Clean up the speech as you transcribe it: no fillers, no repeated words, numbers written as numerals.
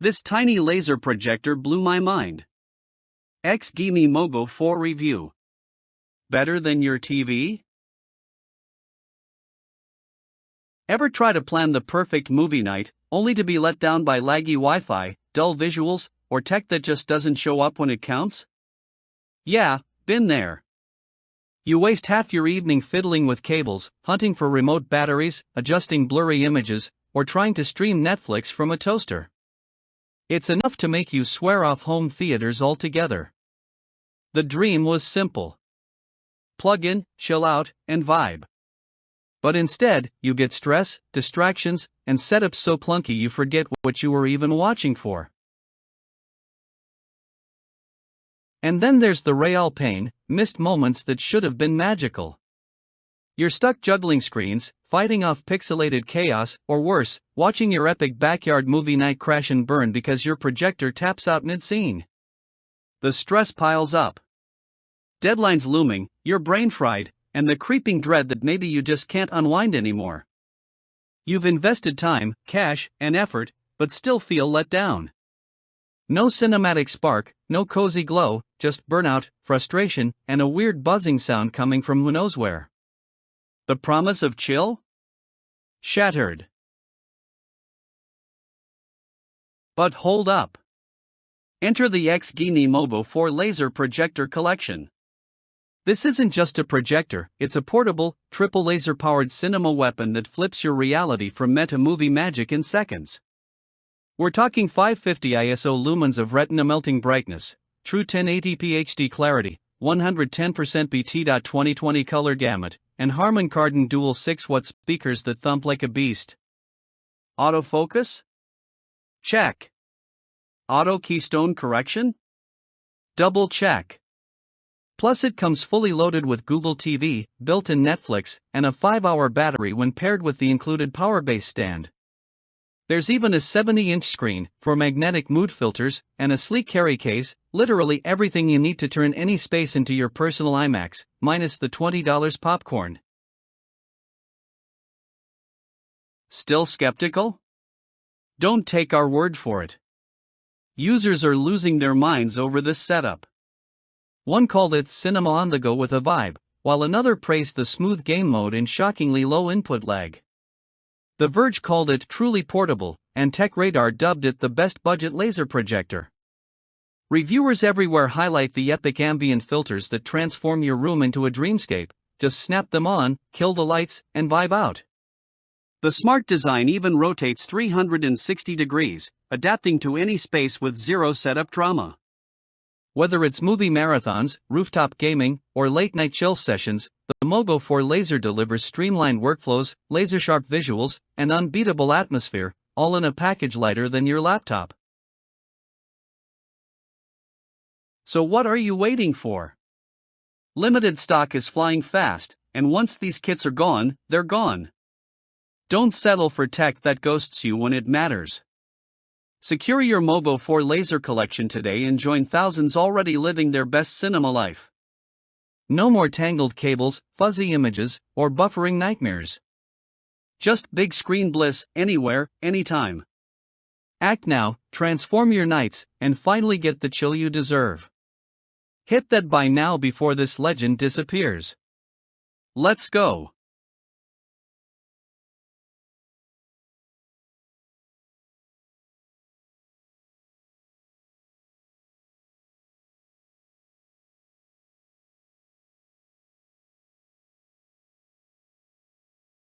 This tiny laser projector blew my mind. XGIMI MoGo 4 review. Better than your TV? Ever try to plan the perfect movie night, only to be let down by laggy Wi-Fi, dull visuals, or tech that just doesn't show up when it counts? Yeah, been there. You waste half your evening fiddling with cables, hunting for remote batteries, adjusting blurry images, or trying to stream Netflix from a toaster. It's enough to make you swear off home theaters altogether. The dream was simple. Plug in, chill out, and vibe. But instead, you get stress, distractions, and setups so clunky you forget what you were even watching for. And then there's the real pain, missed moments that should have been magical. You're stuck juggling screens, fighting off pixelated chaos, or worse, watching your epic backyard movie night crash and burn because your projector taps out mid-scene. The stress piles up. Deadlines looming, your brain fried, and the creeping dread that maybe you just can't unwind anymore. You've invested time, cash, and effort, but still feel let down. No cinematic spark, no cozy glow, just burnout, frustration, and a weird buzzing sound coming from who knows where. The promise of chill? Shattered. But hold up. Enter the XGIMI MoGo 4 laser projector collection. This isn't just a projector, it's a portable, triple laser-powered cinema weapon that flips your reality from meta movie magic in seconds. We're talking 550 ISO lumens of retina melting brightness, true 1080p HD clarity, 110% BT.2020 color gamut, and Harman Kardon dual 6-watt speakers that thump like a beast. Autofocus? Check. Auto Keystone correction? Double check. Plus it comes fully loaded with Google TV, built-in Netflix, and a 5-hour battery when paired with the included power base stand. There's even a 70-inch screen, for magnetic mood filters, and a sleek carry case, literally everything you need to turn any space into your personal IMAX, minus the $20 popcorn. Still skeptical? Don't take our word for it. Users are losing their minds over this setup. One called it cinema on the go with a vibe, while another praised the smooth game mode and shockingly low input lag. The Verge called it truly portable, and Tech Radar dubbed it the best budget laser projector. Reviewers everywhere highlight the epic ambient filters that transform your room into a dreamscape. Just snap them on, kill the lights, and vibe out. The smart design even rotates 360 degrees, adapting to any space with zero setup drama. Whether it's movie marathons, rooftop gaming, or late-night chill sessions, the MoGo 4 laser delivers streamlined workflows, laser-sharp visuals, and unbeatable atmosphere, all in a package lighter than your laptop. So what are you waiting for? Limited stock is flying fast, and once these kits are gone, they're gone. Don't settle for tech that ghosts you when it matters. Secure your MoGo 4 laser collection today and join thousands already living their best cinema life. No more tangled cables, fuzzy images, or buffering nightmares. Just big screen bliss, anywhere, anytime. Act now, transform your nights, and finally get the chill you deserve. Hit that buy now before this legend disappears. Let's go.